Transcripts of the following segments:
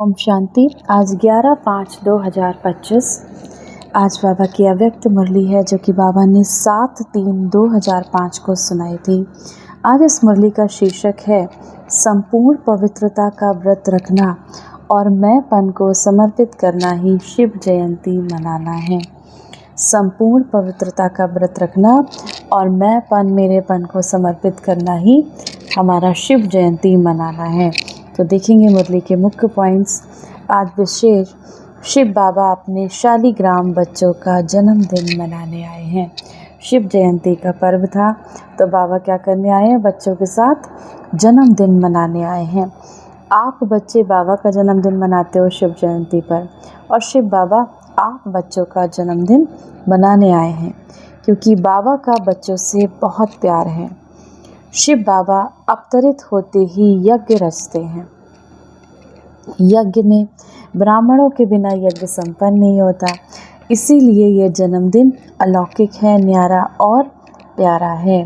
ओम शांति। आज 11/5/2025 आज बाबा की अव्यक्त मुरली है जो कि बाबा ने 7/3/2005 को सुनाई थी। आज इस मुरली का शीर्षक है संपूर्ण पवित्रता का व्रत रखना और मैंपन को समर्पित करना ही शिव जयंती मनाना है। संपूर्ण पवित्रता का व्रत रखना और मैंपन मेरेपन को समर्पित करना ही हमारा शिव जयंती मनाना है। तो देखेंगे मुरली के मुख्य पॉइंट्स। आज विशेष शिव बाबा अपने शालीग्राम बच्चों का जन्मदिन मनाने आए हैं। शिव जयंती का पर्व था तो बाबा क्या करने आए हैं, बच्चों के साथ जन्मदिन मनाने आए हैं। आप बच्चे बाबा का जन्मदिन मनाते हो शिव जयंती पर, और शिव बाबा आप बच्चों का जन्मदिन मनाने आए हैं क्योंकि बाबा का बच्चों से बहुत प्यार है। शिव बाबा अवतरित होते ही यज्ञ रचते हैं। यज्ञ में ब्राह्मणों के बिना यज्ञ संपन्न नहीं होता, इसीलिए यह जन्मदिन अलौकिक है, न्यारा और प्यारा है।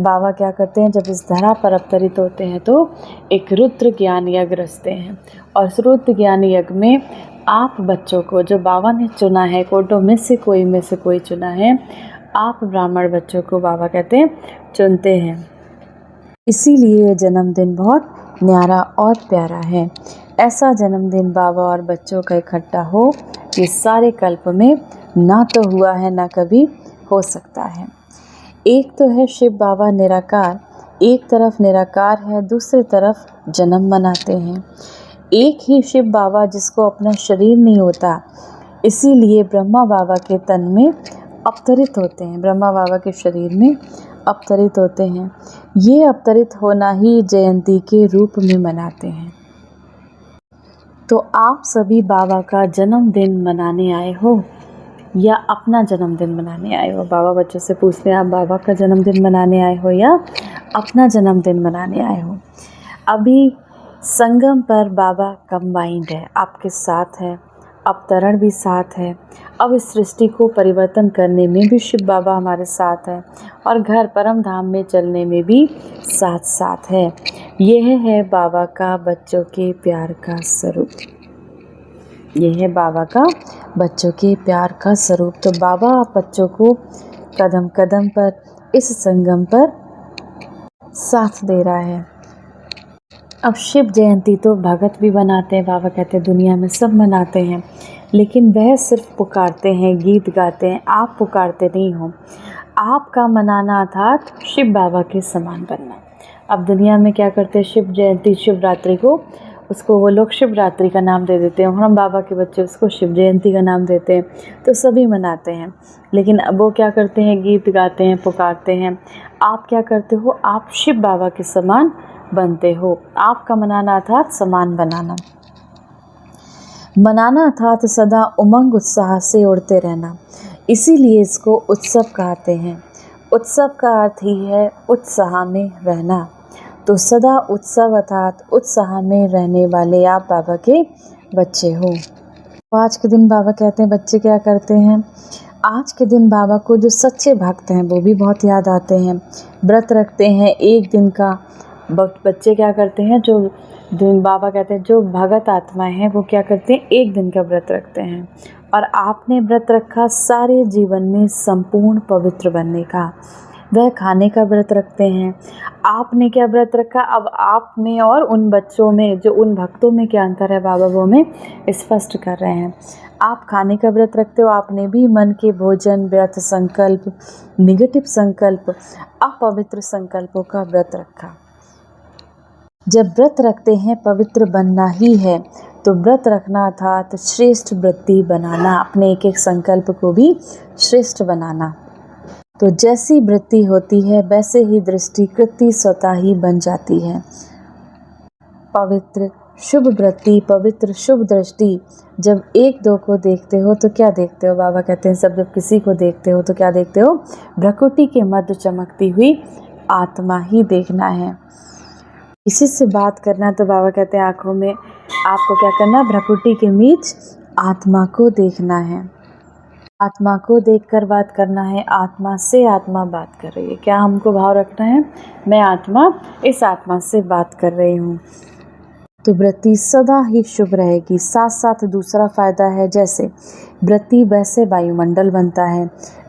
बाबा क्या करते हैं, जब इस धरा पर अवतरित होते हैं तो एक रुद्र ज्ञान यज्ञ रचते हैं, और इस रुद्र ज्ञान यज्ञ में आप बच्चों को जो बाबा ने चुना है, कोटों में से कोई चुना है, आप ब्राह्मण बच्चों को बाबा कहते हैं चुनते हैं। इसीलिए ये जन्मदिन बहुत न्यारा और प्यारा है। ऐसा जन्मदिन बाबा और बच्चों का इकट्ठा हो ये सारे कल्प में ना तो हुआ है ना कभी हो सकता है। एक तो है शिव बाबा निराकार, एक तरफ निराकार है, दूसरी तरफ जन्म मनाते हैं। एक ही शिव बाबा जिसको अपना शरीर नहीं होता, इसीलिए ब्रह्मा बाबा के तन में अवतरित होते हैं, ब्रह्मा बाबा के शरीर में अवतरित होते हैं। ये अवतरित होना ही जयंती के रूप में मनाते हैं। तो आप सभी बाबा का जन्मदिन मनाने आए हो या अपना जन्मदिन मनाने आए हो? बाबा बच्चों से पूछते हैं, आप बाबा का जन्मदिन मनाने आए हो या अपना जन्मदिन मनाने आए हो? अभी संगम पर बाबा कंबाइंड है, आपके साथ है, अवतरण भी साथ है। अब इस सृष्टि को परिवर्तन करने में भी शिव बाबा हमारे साथ है, और घर परम धाम में चलने में भी साथ साथ है। यह है बाबा का बच्चों के प्यार का स्वरूप। यह है बाबा का बच्चों के प्यार का स्वरूप। तो बाबा आप बच्चों को कदम कदम पर इस संगम पर साथ दे रहा है। अब शिव जयंती तो भगत भी बनाते हैं, बाबा कहते हैं दुनिया में सब मनाते हैं, लेकिन वह सिर्फ पुकारते हैं, गीत गाते हैं, आप पुकारते नहीं हो। आपका मनाना अर्थात शिव बाबा के समान बनना। अब दुनिया में क्या करते हैं, शिव जयंती शिवरात्रि को उसको वो लोग शिवरात्रि का नाम दे देते हैं, हम बाबा के बच्चे उसको शिव जयंती का नाम देते हैं, तो सभी मनाते हैं। लेकिन अब वो क्या करते हैं, गीत गाते हैं, पुकारते हैं। आप क्या करते हो, आप शिव बाबा के समान बनते हो। आपका मनाना अर्थात समान बनाना। मनाना अर्थात सदा उमंग उत्साह से उड़ते रहना, इसीलिए इसको उत्सव कहते हैं। उत्सव का अर्थ ही है उत्साह में रहना। तो सदा उत्सव अर्थात उत्साह में रहने वाले आप बाबा के बच्चे हो। आज के दिन बाबा कहते हैं बच्चे क्या करते हैं, आज के दिन बाबा को जो सच्चे भक्त हैं वो भी बहुत याद आते हैं, व्रत रखते हैं एक दिन का। बच्चे क्या करते हैं, जो बाबा कहते हैं जो भगत आत्माएं हैं वो क्या करते हैं, एक दिन का व्रत रखते हैं। और आपने व्रत रखा सारे जीवन में संपूर्ण पवित्र बनने का, वह खाने का व्रत रखते हैं। आपने क्या व्रत रखा, अब आप में और उन बच्चों में, जो उन भक्तों में क्या अंतर है बाबा वो में स्पष्ट कर रहे हैं। आप खाने का व्रत रखते हो, आपने भी मन के भोजन, व्यर्थ संकल्प, निगेटिव संकल्प, अपवित्र संकल्पों का व्रत रखा। जब व्रत रखते हैं पवित्र बनना ही है, तो व्रत रखना अर्थात श्रेष्ठ वृत्ति बनाना, अपने एक एक संकल्प को भी श्रेष्ठ बनाना। तो जैसी वृत्ति होती है वैसे ही दृष्टि कृति स्वतः ही बन जाती है। पवित्र शुभ वृत्ति, पवित्र शुभ दृष्टि, जब एक दो को देखते हो तो क्या देखते हो, बाबा कहते हैं सब जब किसी को देखते हो तो क्या देखते हो, भ्रकुटी के मध्य चमकती हुई आत्मा ही देखना है। किसी से बात करना तो बाबा कहते हैं आँखों में आपको क्या करना, भ्रकुटी के बीच आत्मा को देखना है। आत्मा को देखकर बात करना है, आत्मा से आत्मा बात कर रही है। क्या हमको भाव रखना है, मैं आत्मा इस आत्मा से बात कर रही हूँ। तो वृत्ति सदा ही शुभ रहेगी। साथ साथ दूसरा फायदा है, जैसे वृत्ति वैसे वायुमंडल बनता है।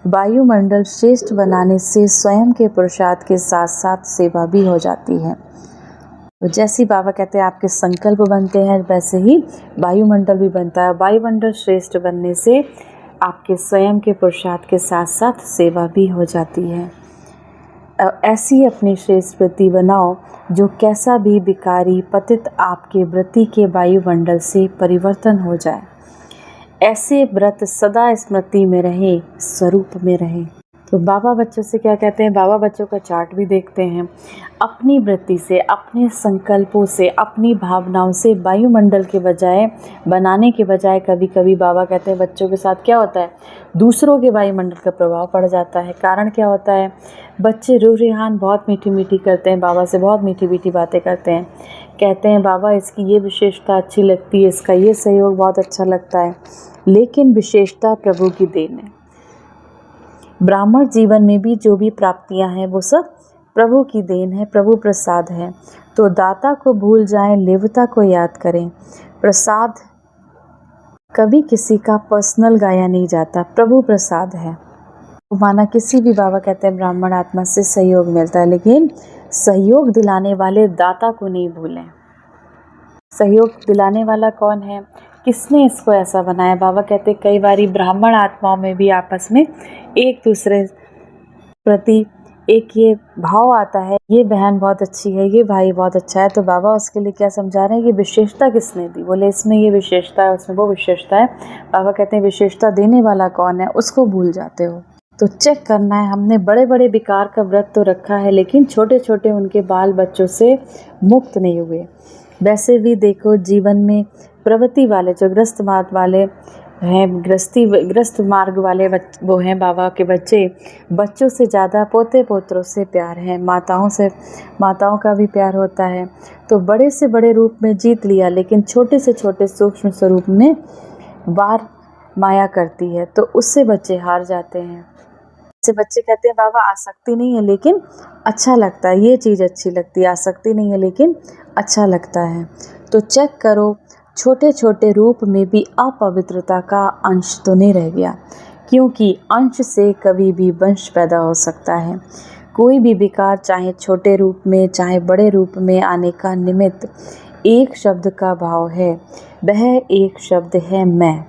वायुमंडल श्रेष्ठ बनाने से स्वयं के पुरुषार्थ के साथ साथ सेवा भी हो जाती है। तो जैसे बाबा कहते हैं आपके संकल्प बनते हैं, वैसे ही वायुमंडल भी बनता है। वायुमंडल श्रेष्ठ बनने से आपके स्वयं के पुरुषार्थ के साथ साथ सेवा भी हो जाती है। ऐसी अपनी श्रेष्ठ वृत्ति बनाओ जो कैसा भी विकारी पतित आपके वृत्ति के वायुमंडल से परिवर्तन हो जाए। ऐसे व्रत सदा स्मृति में रहे, स्वरूप में रहे। तो बाबा बच्चों से क्या कहते हैं, बाबा बच्चों का चार्ट भी देखते हैं। अपनी वृत्ति से, अपने संकल्पों से, अपनी भावनाओं से वायुमंडल के बजाय बनाने के बजाय कभी कभी बाबा कहते हैं बच्चों के साथ क्या होता है, दूसरों के वायुमंडल का प्रभाव पड़ जाता है। कारण क्या होता है, बच्चे रूह रिहान बहुत मीठी मीठी करते हैं, बाबा से बहुत मीठी मीठी बातें करते हैं, कहते हैं बाबा इसकी ये विशेषता अच्छी लगती है, इसका ये सहयोग बहुत अच्छा लगता है, लेकिन विशेषता प्रभु की देन है। ब्राह्मण जीवन में भी जो भी प्राप्तियां हैं वो सब प्रभु की देन है, प्रभु प्रसाद है। तो दाता को भूल जाएं, लेवता को याद करें। प्रसाद कभी किसी का पर्सनल गाया नहीं जाता, प्रभु प्रसाद है। माना किसी भी बाबा कहते हैं ब्राह्मण आत्मा से सहयोग मिलता है, लेकिन सहयोग दिलाने वाले दाता को नहीं भूलें। सहयोग दिलाने वाला कौन है, किसने इसको ऐसा बनाया। बाबा कहते कई बारी ब्राह्मण आत्माओं में भी आपस में एक दूसरे प्रति एक ये भाव आता है, ये बहन बहुत अच्छी है, ये भाई बहुत अच्छा है, तो बाबा उसके लिए क्या समझा रहे हैं, ये विशेषता किसने दी, बोले इसमें ये विशेषता है, उसमें वो विशेषता है। बाबा कहते हैं विशेषता देने वाला कौन है, उसको भूल जाते हो। तो चेक करना है, हमने बड़े बड़े विकार का व्रत तो रखा है, लेकिन छोटे छोटे उनके बाल बच्चों से मुक्त नहीं हुए। वैसे भी देखो जीवन में प्रवृत्ति वाले जो ग्रस्त मार्ग वाले हैं, ग्रस्त मार्ग वाले वो हैं बाबा के बच्चे, बच्चों से ज़्यादा पोते पोतरों से प्यार है, माताओं का भी प्यार होता है। तो बड़े से बड़े रूप में जीत लिया, लेकिन छोटे से छोटे सूक्ष्म स्वरूप में वार माया करती है, तो उससे बच्चे हार जाते हैं। से बच्चे कहते हैं बाबा आसक्ति नहीं है लेकिन अच्छा लगता है, ये चीज़ अच्छी लगती है, आसक्ति नहीं है लेकिन अच्छा लगता है। तो चेक करो छोटे छोटे रूप में भी अपवित्रता का अंश तो नहीं रह गया, क्योंकि अंश से कभी भी वंश पैदा हो सकता है। कोई भी विकार चाहे छोटे रूप में चाहे बड़े रूप में आने का निमित्त एक शब्द का भाव है, वह एक शब्द है मैं।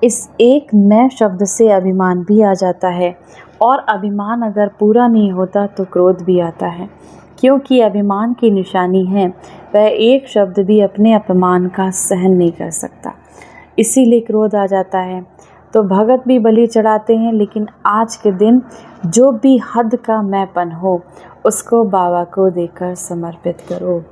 इस एक मैं शब्द से अभिमान भी आ जाता है, और अभिमान अगर पूरा नहीं होता तो क्रोध भी आता है, क्योंकि अभिमान की निशानी है वह एक शब्द भी अपने अपमान का सहन नहीं कर सकता, इसीलिए क्रोध आ जाता है। तो भगत भी बलि चढ़ाते हैं, लेकिन आज के दिन जो भी हद का मैंपन हो उसको बाबा को देकर समर्पित करो।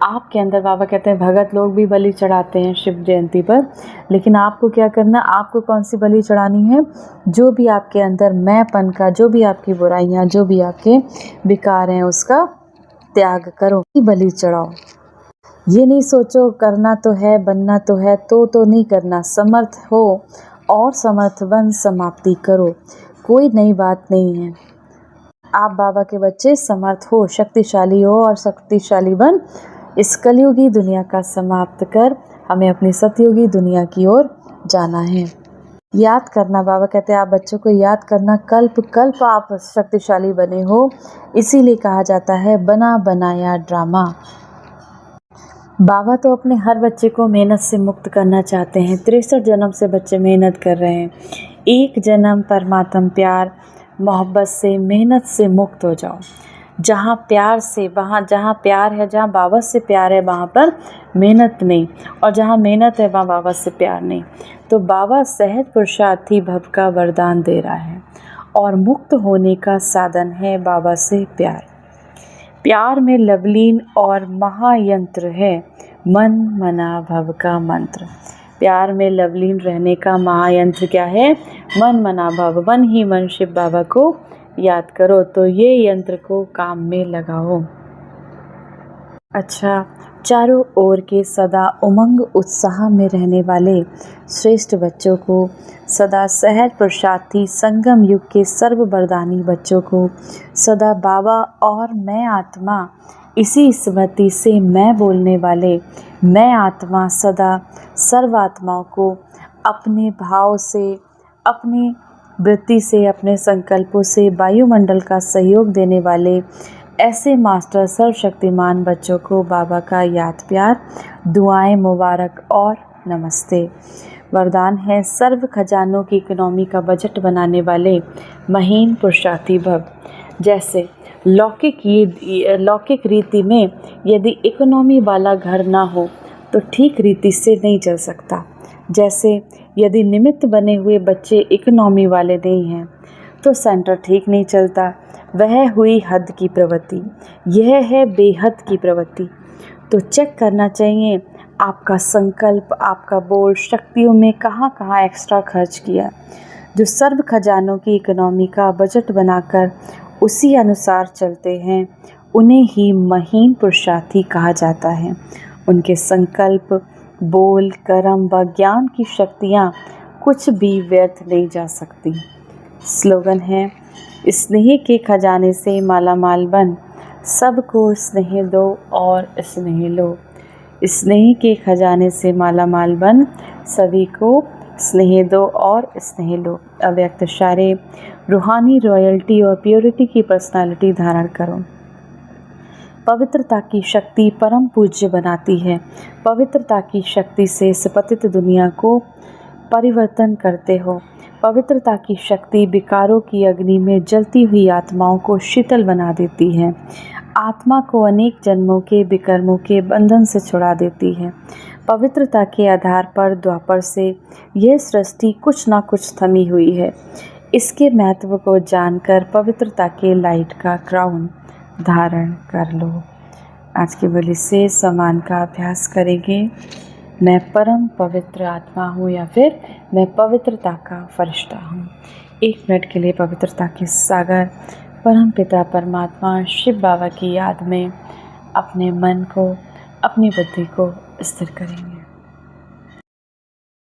आपके अंदर बाबा कहते हैं भगत लोग भी बलि चढ़ाते हैं शिव जयंती पर, लेकिन आपको क्या करना, आपको कौन सी बलि चढ़ानी है, जो भी आपके अंदर मैंपन का, जो भी आपकी बुराइयाँ, जो भी आपके विकार हैं उसका त्याग करो, बलि चढ़ाओ। ये नहीं सोचो करना तो है, बनना तो है, तो नहीं करना। समर्थ हो और समर्थ बन समाप्ति करो, कोई नई बात नहीं है। आप बाबा के बच्चे समर्थ हो, शक्तिशाली हो और शक्तिशाली बन इस कलयुगी दुनिया का समाप्त कर हमें अपनी सतयुगी दुनिया की ओर जाना है। याद करना, बाबा कहते हैं आप बच्चों को याद करना, कल्प कल्प आप शक्तिशाली बने हो, इसीलिए कहा जाता है बना बनाया ड्रामा। बाबा तो अपने हर बच्चे को मेहनत से मुक्त करना चाहते हैं। 63 जन्म से बच्चे मेहनत कर रहे हैं। एक जन्म परमात्मा प्यार मोहब्बत से मेहनत से मुक्त हो जाओ। जहाँ प्यार से, वहाँ जहाँ प्यार है, जहाँ बाबा से प्यार है वहाँ पर मेहनत नहीं, और जहाँ मेहनत है वहाँ बाबा से प्यार नहीं। तो बाबा सहज पुरुषार्थी भव का वरदान दे रहा है, और मुक्त होने का साधन है बाबा से प्यार। प्यार में लवलीन और महायंत्र है मन मना भव का मंत्र। प्यार में लवलीन रहने का महायंत्र क्या है, मन मना भव, मन ही मन शिव बाबा को याद करो, तो ये यंत्र को काम में लगाओ। अच्छा, चारों ओर के सदा उमंग उत्साह में रहने वाले श्रेष्ठ बच्चों को, सदा सहज पुरुषार्थी संगम युग के सर्व वरदानी बच्चों को, सदा बाबा और मैं आत्मा इसी स्मृति से मैं बोलने वाले मैं आत्मा सदा सर्वात्माओं को अपने भाव से, अपनी वृत्ति से, अपने संकल्पों से वायुमंडल का सहयोग देने वाले ऐसे मास्टर सर्वशक्तिमान बच्चों को बाबा का याद प्यार, दुआएं मुबारक और नमस्ते। वरदान है सर्व खजानों की इकोनॉमी का बजट बनाने वाले महीन पुरुषार्थी भव। जैसे लौकिक रीति में यदि इकोनॉमी वाला घर ना हो तो ठीक रीति से नहीं चल सकता। जैसे यदि निमित्त बने हुए बच्चे इकोनॉमी वाले नहीं हैं तो सेंटर ठीक नहीं चलता। वह हुई हद की प्रवृत्ति, यह है बेहद की प्रवृत्ति। तो चेक करना चाहिए आपका संकल्प, आपका बोल शक्तियों में कहाँ कहाँ एक्स्ट्रा खर्च किया। जो सर्व खजानों की इकोनॉमी का बजट बनाकर उसी अनुसार चलते हैं उन्हें ही महीन पुरुषार्थी कहा जाता है। उनके संकल्प, बोल, कर्म व ज्ञान की शक्तियाँ कुछ भी व्यर्थ नहीं जा सकती। स्लोगन है स्नेह के खजाने से माला माल बन, सबको स्नेह दो और स्नेह लो। स्नेह के खजाने से माला माल बन, सभी को स्नेह दो और स्नेह लो। अव्यक्त इशारे, रूहानी रॉयल्टी और प्योरिटी की पर्सनालिटी धारण करो। पवित्रता की शक्ति परम पूज्य बनाती है। पवित्रता की शक्ति से सपतित दुनिया को परिवर्तन करते हो। पवित्रता की शक्ति विकारों की अग्नि में जलती हुई आत्माओं को शीतल बना देती है। आत्मा को अनेक जन्मों के विकर्मों के बंधन से छुड़ा देती है। पवित्रता के आधार पर द्वापर से यह सृष्टि कुछ ना कुछ थमी हुई है। इसके महत्व को जानकर पवित्रता के लाइट का क्राउन धारण कर लो। आज के बलि से सम्मान का अभ्यास करेंगे। मैं परम पवित्र आत्मा हूँ या फिर मैं पवित्रता का फरिश्ता हूँ। 1 मिनट के लिए पवित्रता के सागर परम पिता परमात्मा शिव बाबा की याद में अपने मन को, अपनी बुद्धि को स्थिर करेंगे।